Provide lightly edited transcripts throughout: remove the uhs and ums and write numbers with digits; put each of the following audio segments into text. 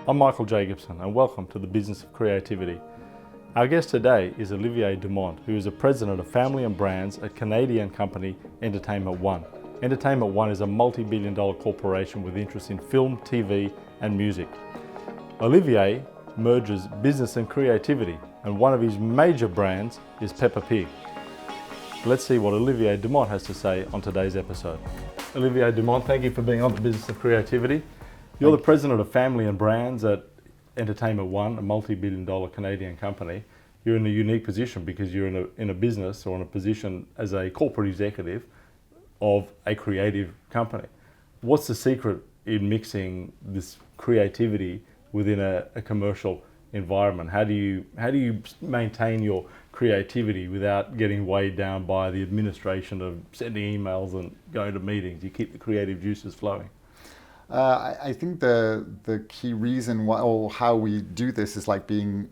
I'm Michael Jacobsen and welcome to the Business of Creativity. Our guest today is Olivier Dumont, who is the president of family and brands at Canadian company Entertainment One. Entertainment One is a multi-billion-dollar corporation with interests in film, TV and music. Olivier merges business and creativity, and one of his major brands is Peppa Pig. Let's see what Olivier Dumont has to say on today's episode. Olivier Dumont, thank you for being on the Business of Creativity. You're the president of family and brands at Entertainment One, a multi-billion-dollar Canadian company. You're in a unique position because you're in a business or in a position as a corporate executive of a creative company. What's the secret in mixing this creativity within a commercial environment? How do you maintain your creativity without getting weighed down by the administration of sending emails and going to meetings? You keep the creative juices flowing. I think the key reason why, or how we do this is like being,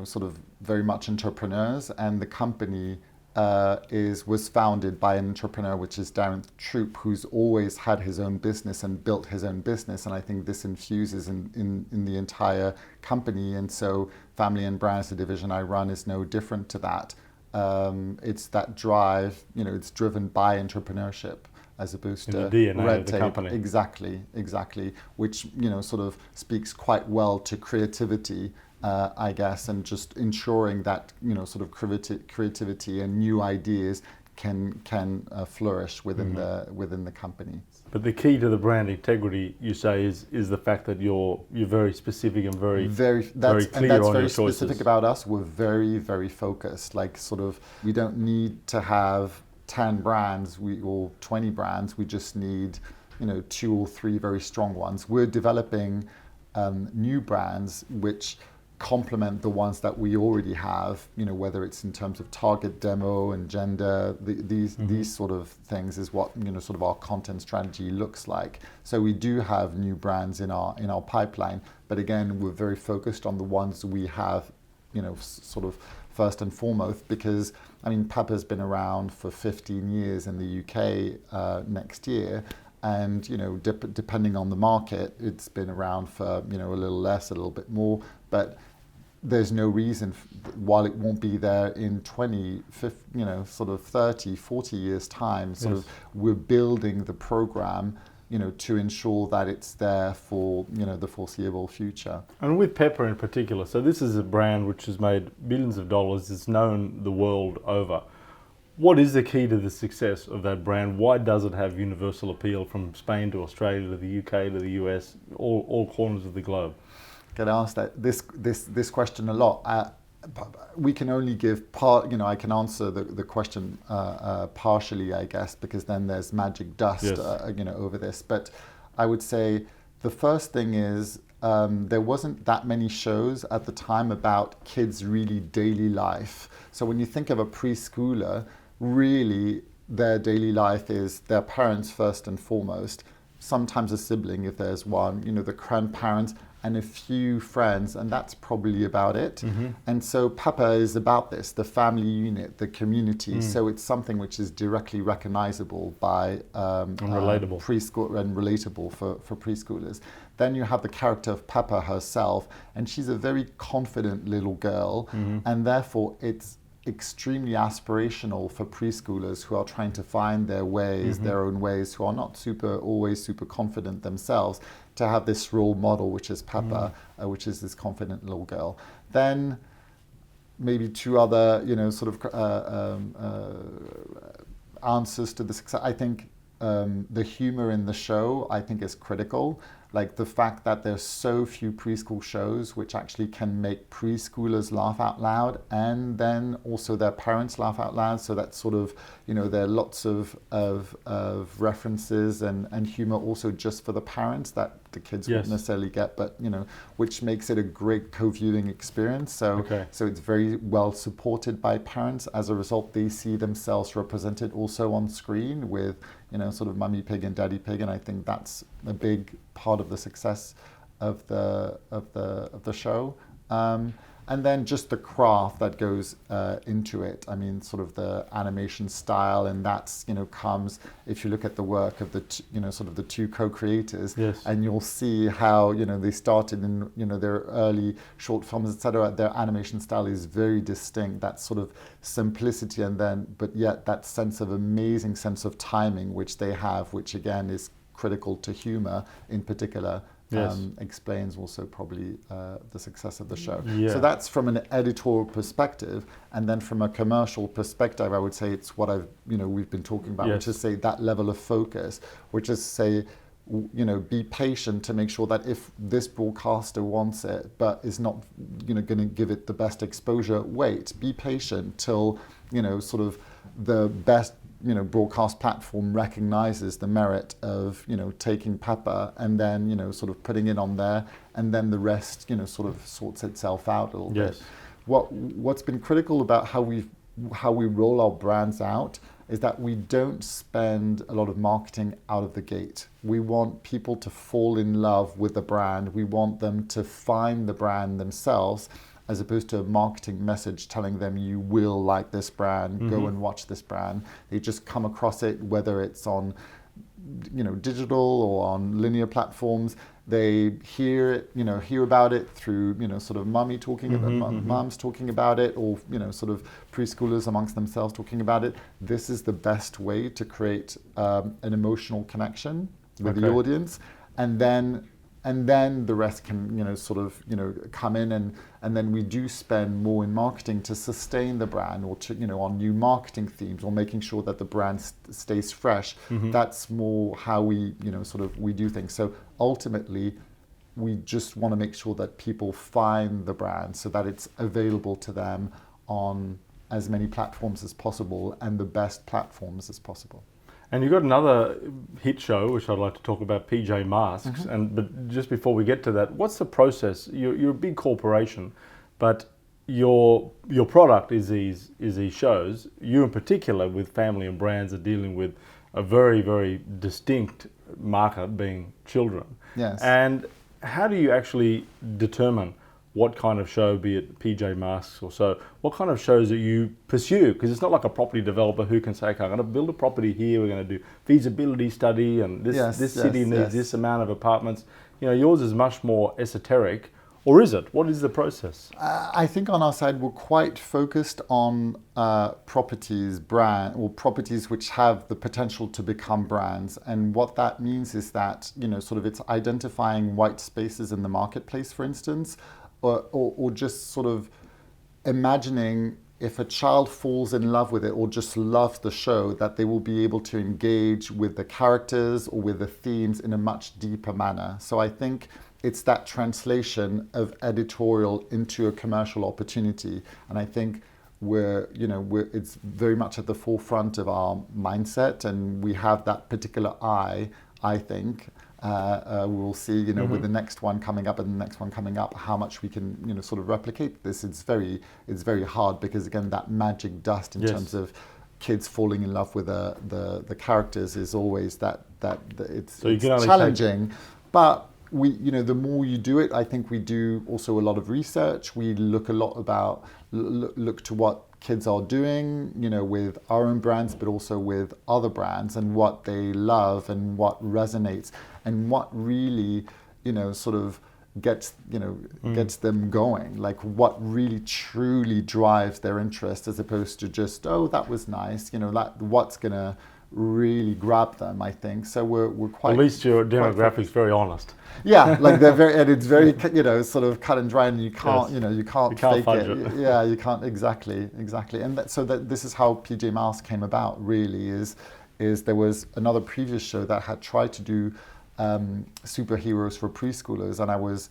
sort of very much entrepreneurs, and the company was founded by an entrepreneur, which is Darren Troop, who's always had his own business and built his own business, and I think this infuses in the entire company. And so Family and Brands, the division I run, is no different to that. It's that drive, it's driven by entrepreneurship as opposed to the DNA red of the tape. company. Exactly, which sort of speaks quite well to creativity, I guess, and just ensuring that sort of creativity and new ideas can flourish within the company. But the key to the brand integrity, you say, is the fact that you're very specific and very clear and that's on your very choices. Specific about us. We're very, very focused. Like, sort of, we don't need to have 10 brands or 20 brands. We just need 2 or 3 very strong ones. We're developing new brands which complement the ones that we already have, whether it's in terms of target demo and gender. These sort of things is what sort of our content strategy looks like. So we do have new brands in our pipeline, but again, we're very focused on the ones we have, sort of first and foremost, because Peppa's been around for 15 years in the UK next year, and depending on the market, it's been around for a little less, a little bit more, but there's no reason while it won't be there in 20, 50, sort of 30, 40 years time. Sort of, we're building the program to ensure that it's there for the foreseeable future. And with Peppa in particular, so this is a brand which has made billions of dollars, it's known the world over. What is the key to the success of that brand? Why does it have universal appeal from Spain to Australia to the UK to the US, all corners of the globe? Get asked this question a lot. We can only give part. I can answer the question partially, I guess, because then there's magic dust, over this. But I would say the first thing is there wasn't that many shows at the time about kids' really daily life. So when you think of a preschooler, really their daily life is their parents first and foremost. Sometimes a sibling if there's one. The grandparents and a few friends, and that's probably about it. And so Peppa is about this, the family unit, the community. So it's something which is directly recognizable by relatable. Preschool and relatable for preschoolers. Then you have the character of Peppa herself, and she's a very confident little girl, and therefore it's extremely aspirational for preschoolers who are trying to find their ways, their own ways, who are not always super confident themselves, to have this role model, which is Peppa, which is this confident little girl. Then maybe 2 other, sort of answers to the success. I think the humor in the show, I think, is critical. Like the fact that there's so few preschool shows which actually can make preschoolers laugh out loud, and then also their parents laugh out loud. So that's sort of, there are lots of references and humor also just for the parents that the kids wouldn't necessarily get, but which makes it a great co-viewing experience. So it's very well supported by parents. As a result, they see themselves represented also on screen with sort of Mummy Pig and Daddy Pig, and I think that's a big part of the success of the show. And then just the craft that goes into it. I mean, sort of the animation style, and that's, comes, if you look at the work of the, sort of the two co-creators, Yes. and you'll see how, they started in, their early short films, etc. Their animation style is very distinct, that sort of simplicity, and then, but yet that amazing sense of timing, which they have, which again is critical to humor in particular. Yes. Explains also probably the success of the show. Yeah. So that's from an editorial perspective, and then from a commercial perspective, I would say it's what we've been talking about, Yes. which is say that level of focus, which is say, be patient to make sure that if this broadcaster wants it, but is not, going to give it the best exposure, wait, be patient till, sort of the best broadcast platform recognizes the merit of, taking Peppa and then, sort of putting it on there, and then the rest, sort of sorts itself out a little Yes. bit. What's been critical about how we roll our brands out is that we don't spend a lot of marketing out of the gate. We want people to fall in love with the brand. We want them to find the brand themselves, as opposed to a marketing message telling them you will like this brand, go and watch this brand. They just come across it, whether it's on digital or on linear platforms. They hear about it through, sort of mummy talking about, mums talking about it, or, sort of preschoolers amongst themselves talking about it. This is the best way to create an emotional connection with the audience. And then the rest can, sort of, come in, and then we do spend more in marketing to sustain the brand, or to, on new marketing themes, or making sure that the brand stays fresh. That's more how we, sort of, we do things. So ultimately, we just want to make sure that people find the brand so that it's available to them on as many platforms as possible, and the best platforms as possible. And you've got another hit show, which I'd like to talk about, PJ Masks. But just before we get to that, what's the process? You're a big corporation, but your product is these shows. You in particular, with family and brands, are dealing with a very, very distinct market, being children. Yes. And how do you actually determine what kind of show, be it PJ Masks or so, what kind of shows that you pursue? Because it's not like a property developer who can say, okay, I'm going to build a property here, we're going to do feasibility study, and this city needs this amount of apartments. Yours is much more esoteric. Or is it? What is the process? I think on our side, we're quite focused on properties which have the potential to become brands. And what that means is that, sort of it's identifying white spaces in the marketplace, for instance, or just sort of imagining if a child falls in love with it or just loves the show, that they will be able to engage with the characters or with the themes in a much deeper manner. So I think it's that translation of editorial into a commercial opportunity. And I think it's very much at the forefront of our mindset, and we have that particular eye, I think. We'll see, with the next one coming up and the next one coming up, how much we can, sort of replicate this. It's very hard, because again, that magic dust in terms of kids falling in love with the characters is always that it's challenging. But the more you do it, I think we do also a lot of research. We look a lot look to what kids are doing, with our own brands, but also with other brands, and what they love and what resonates, and what really, sort of gets them going, like what really truly drives their interest, as opposed to just, oh, that was nice, what's gonna really grab them, I think. So we're quite... At least your demographic's very honest. Yeah, like they're very, and it's very, sort of cut and dry, and you can't, you can't fake it. Yeah, you can't, exactly. And so this is how PJ Masks came about, really, is there was another previous show that had tried to do superheroes for preschoolers, and I was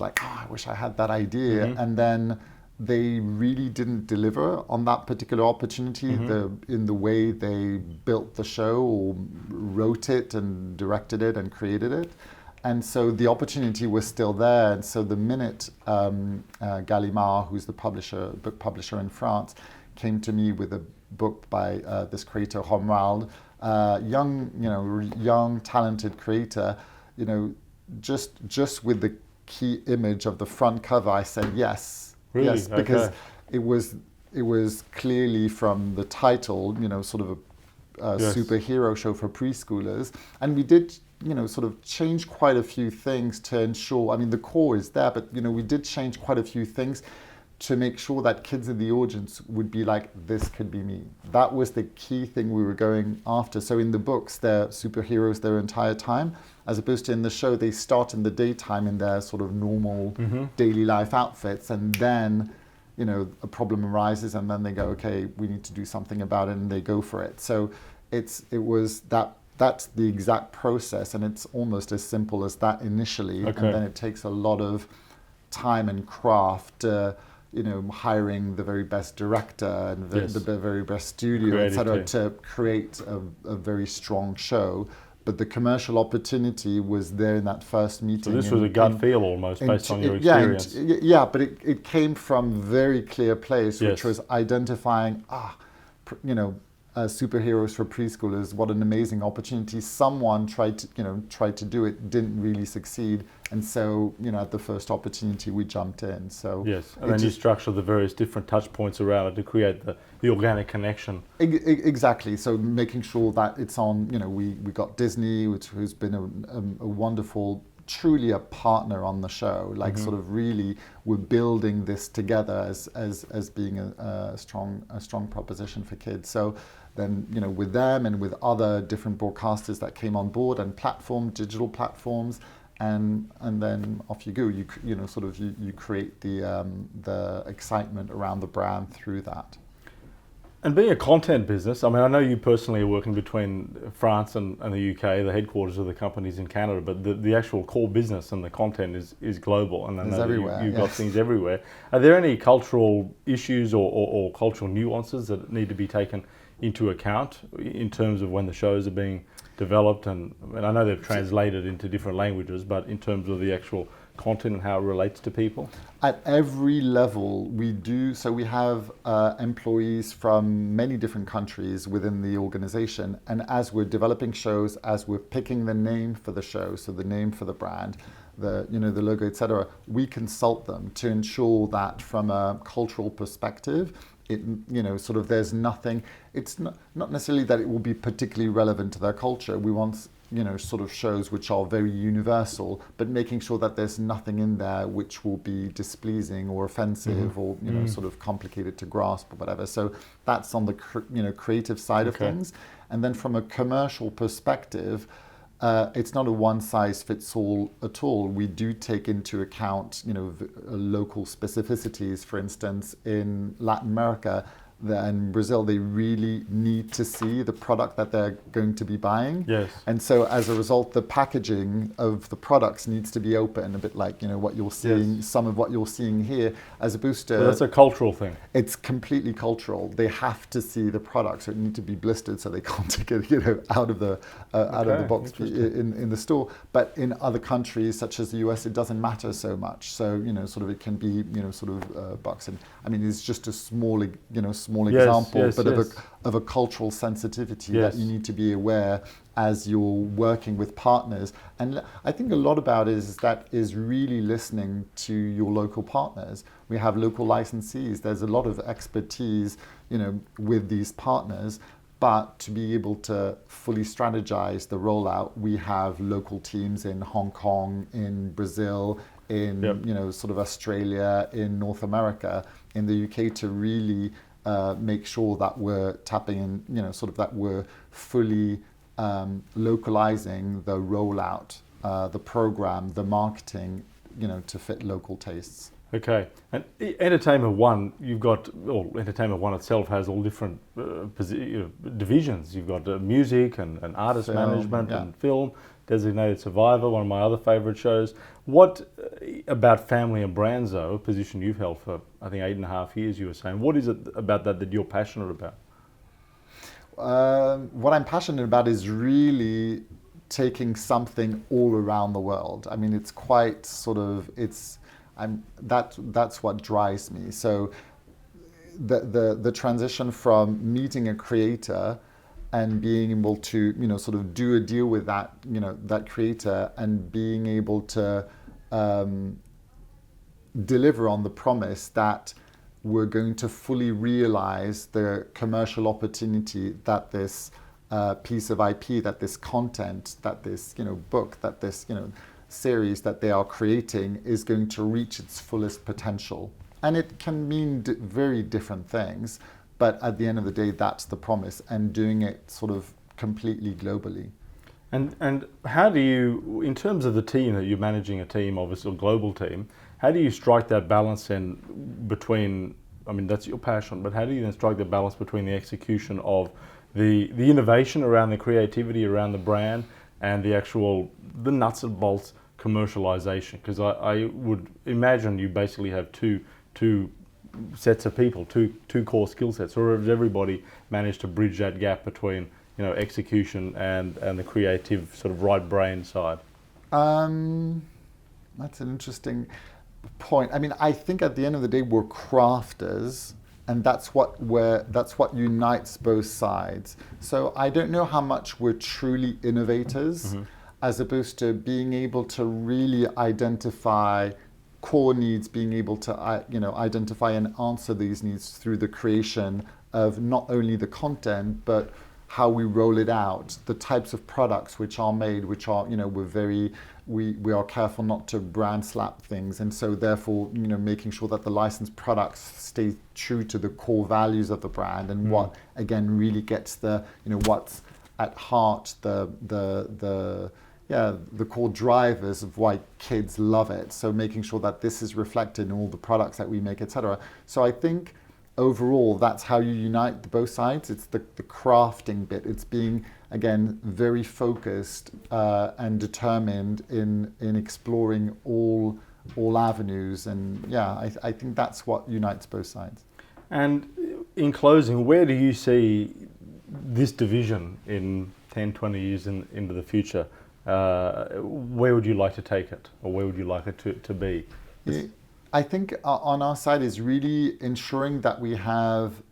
like, oh, I wish I had that idea. And then they really didn't deliver on that particular opportunity in the way they built the show, or wrote it and directed it and created it. And so the opportunity was still there. And so the minute Gallimard, who's the book publisher in France, came to me with a book by this creator, Romuald, young, talented creator, just with the key image of the front cover, I said, yes, Really? Yes, because Okay. it was clearly from the title, sort of a Yes. superhero show for preschoolers, and we did, sort of change quite a few things to ensure. I mean, the core is there, but we did change quite a few things to make sure that kids in the audience would be like, this could be me. That was the key thing we were going after. So in the books, they're superheroes their entire time, as opposed to in the show, they start in the daytime in their sort of normal daily life outfits, and then a problem arises, and then they go, okay, we need to do something about it, and they go for it. So that's the exact process, and it's almost as simple as that initially, Okay. and then it takes a lot of time and craft, hiring the very best director and the very best studio, etc., to create a very strong show. But the commercial opportunity was there in that first meeting. So this was a gut feel almost based on your experience. Yeah, but it came from very clear place, which Yes. was identifying, superheroes for preschoolers. What an amazing opportunity! Someone tried to do it, didn't really succeed, and so at the first opportunity we jumped in. So Yes, and then you structure the various different touch points around it to create the organic connection. Exactly. So making sure that it's on. We got Disney, who's been a wonderful, truly a partner on the show. Like sort of really, we're building this together as being a strong proposition for kids. So then with them and with other different broadcasters that came on board and digital platforms. And then off you go. You create the excitement around the brand through that. And being a content business, I mean, I know you personally are working between France and the UK, the headquarters of the companies in Canada, but the actual core business and the content is global. And I know everywhere. You've got things everywhere. Are there any cultural issues or cultural nuances that need to be taken into account in terms of when the shows are being developed? And I know they've translated into different languages, but in terms of the actual content and how it relates to people? At every level, we do. So we have employees from many different countries within the organization. And as we're developing shows, as we're picking the name for the show, so the name for the brand, the logo, etc., we consult them to ensure that from a cultural perspective, it sort of there's nothing. It's not necessarily that it will be particularly relevant to their culture. We want sort of shows which are very universal, but making sure that there's nothing in there which will be displeasing or offensive or sort of complicated to grasp or whatever. So that's on the creative side of things. And then from a commercial perspective, it's not a one-size-fits-all at all. We do take into account local specificities. For instance, in Latin America and Brazil, they really need to see the product that they're going to be buying. Yes. And so as a result, the packaging of the products needs to be open, a bit like what you're seeing, some of what you're seeing here, as opposed to... So that's a cultural thing. It's completely cultural. They have to see the product, so it needs to be blistered so they can't take it out of the box in the store. But in other countries, such as the US, it doesn't matter so much. So sort of it can be boxed. And I mean, it's just a small example, but of a cultural sensitivity that you need to be aware as you're working with partners. And I think a lot about it is really listening to your local partners. We have local licensees. There's a lot of expertise, with these partners. But to be able to fully strategize the rollout, we have local teams in Hong Kong, in Brazil, in sort of Australia, in North America, in the UK, to really make sure that we're tapping in, sort of that we're fully localizing the rollout, the program, the marketing, to fit local tastes. Okay, and Entertainment One, Entertainment One itself has all different divisions. You've got music and artist management and film, Designated Survivor, one of my other favourite shows. What about family and brands, though, a position you've held for, I think, 8.5 years, you were saying, what is it about that you're passionate about? What I'm passionate about is really taking something all around the world. I mean, it's quite sort of, that's what drives me. So the transition from meeting a creator and being able to sort of do a deal with that that creator, and being able to deliver on the promise that we're going to fully realize the commercial opportunity that this piece of IP, that this content, that this book, that this series that they are creating is going to reach its fullest potential. And it can mean very different things, but at the end of the day, that's the promise, and doing it sort of completely globally. And how do you, in terms of the team that you're managing, a team, obviously a global team, how do you strike that balance in between, I mean, that's your passion, but how do you then strike the balance between the execution of the innovation around the creativity, around the brand, and the nuts and bolts commercialization? Because I would imagine you basically have two sets of people, two core skill sets, or has everybody managed to bridge that gap between execution and the creative sort of right brain side? That's an interesting point. I mean, I think at the end of the day, we're crafters, and that's what unites both sides. So I don't know how much we're truly innovators, as opposed to being able to really identify core needs, being able to identify and answer these needs through the creation of not only the content, but how we roll it out, the types of products which are made, which are, we are careful not to brand slap things, and so therefore, making sure that the licensed products stay true to the core values of the brand, and what again really gets the, what's at heart, the core drivers of why kids love it. So making sure that this is reflected in all the products that we make, etc. So I think overall, that's how you unite both sides. It's the crafting bit. It's being, again, very focused and determined in exploring all avenues. And I think that's what unites both sides. And in closing, where do you see this division in 10, 20 years into the future? Where would you like to take it, or where would you like it to be? I think on our side is really ensuring that we have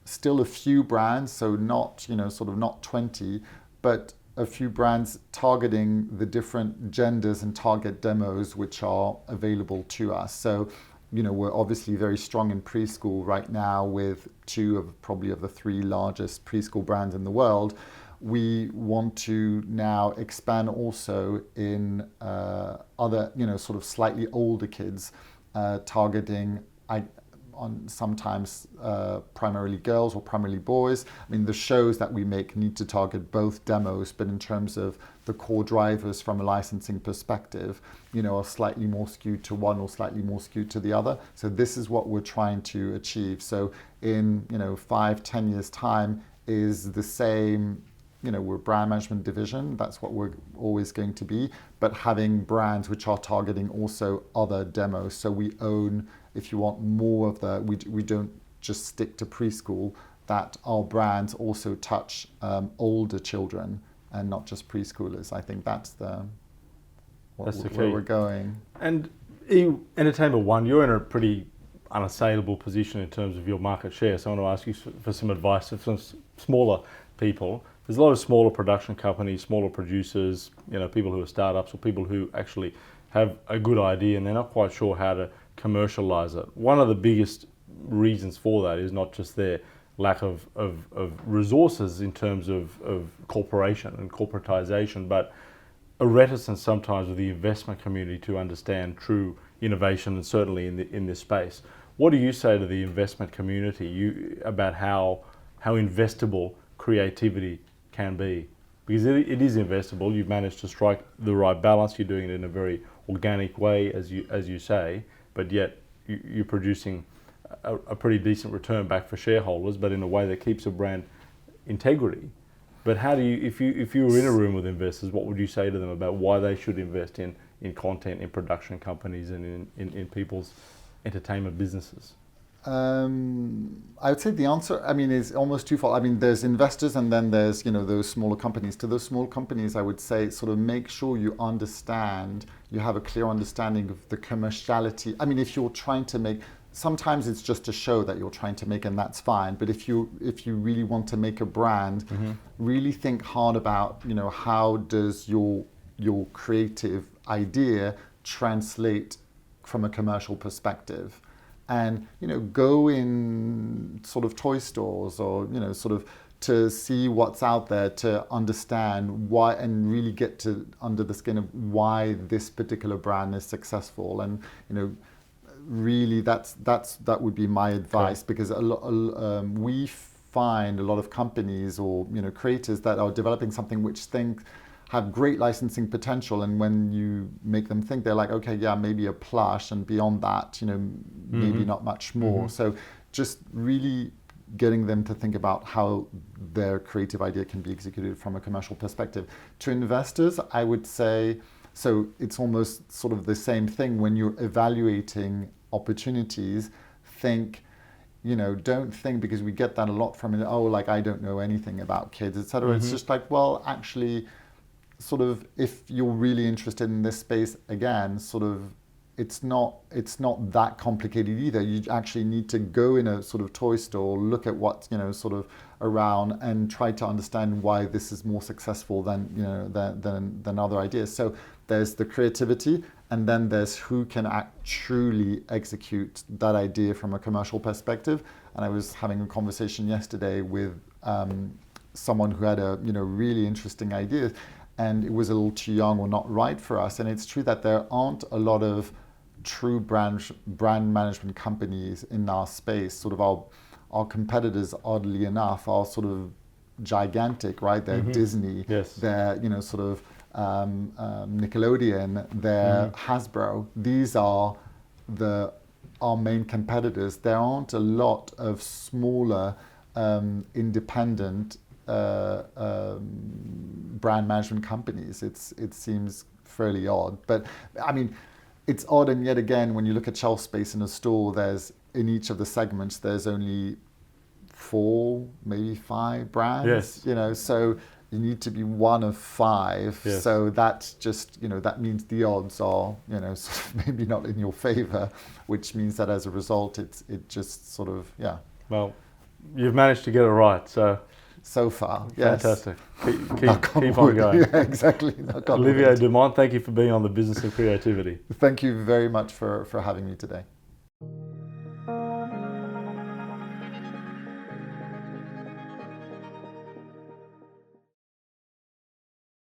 still a few brands, so not, sort of not 20, but a few brands targeting the different genders and target demos which are available to us. So, we're obviously very strong in preschool right now with two of probably of the three largest preschool brands in the world. We want to now expand also in other, sort of slightly older kids, targeting on sometimes primarily girls or primarily boys. I mean, the shows that we make need to target both demos, but in terms of the core drivers from a licensing perspective, are slightly more skewed to one or slightly more skewed to the other. So this is what we're trying to achieve. So in 5-10 years time is the same. We're a brand management division, that's what we're always going to be, but having brands which are targeting also other demos. So we own, if you want more of we don't just stick to preschool, that our brands also touch older children and not just preschoolers. I think that's where we're going. And Entertainment One, you're in a pretty unassailable position in terms of your market share. So I want to ask you for some advice for some smaller people. There's a lot of smaller production companies, smaller producers, people who are startups or people who actually have a good idea and they're not quite sure how to commercialize it. One of the biggest reasons for that is not just their lack of resources in terms of corporation and corporatization, but a reticence sometimes of the investment community to understand true innovation, and certainly in this space. What do you say to the investment community about how investable creativity can be? Because it is investable. You've managed to strike the right balance. You're doing it in a very organic way, as you say, but yet you're producing a pretty decent return back for shareholders, but in a way that keeps a brand integrity. But how do you, if you were in a room with investors, what would you say to them about why they should invest in content, in production companies, and in people's entertainment businesses? I would say the answer, is almost twofold. There's investors and then there's, those smaller companies. To those small companies, I would say sort of make sure you have a clear understanding of the commerciality. If you're trying to make, sometimes it's just a show that you're trying to make and that's fine. But if you really want to make a brand, really think hard about, how does your creative idea translate from a commercial perspective, and go in sort of toy stores or sort of to see what's out there, to understand why, and really get to under the skin of why this particular brand is successful. And really that would be my advice, because we find a lot of companies or creators that are developing something which have great licensing potential, and when you make them think, they're like, okay, yeah, maybe a plush, and beyond that, maybe not much more. So just really getting them to think about how their creative idea can be executed from a commercial perspective. To investors, I would say, so it's almost sort of the same thing when you're evaluating opportunities. Don't think, because we get that a lot from it, like I don't know anything about kids, etc. It's just like, well, actually, sort of, if you're really interested in this space, again, sort of, it's not that complicated either. You actually need to go in a sort of toy store, look at what's sort of around, and try to understand why this is more successful than than other ideas. So there's the creativity, and then there's who can truly execute that idea from a commercial perspective. And I was having a conversation yesterday with someone who had a really interesting idea, and it was a little too young or not right for us. And it's true that there aren't a lot of true brand management companies in our space. Sort of our competitors, oddly enough, are sort of gigantic, right? They're Disney, yes. They're sort of Nickelodeon, they're Hasbro. These are our main competitors. There aren't a lot of smaller independent brand management companies. It seems fairly odd, but I mean, it's odd. And yet again, when you look at shelf space in a store, in each of the segments, there's only 4, maybe 5 brands. Yes. So you need to be one of 5. Yes. So that's just that means the odds are sort of maybe not in your favor, which means that as a result, it just sort of Well, you've managed to get it right. So far, yes. Fantastic. Keep on going. Yeah, exactly. Olivier Dumont, thank you for being on The Business of Creativity. Thank you very much for having me today.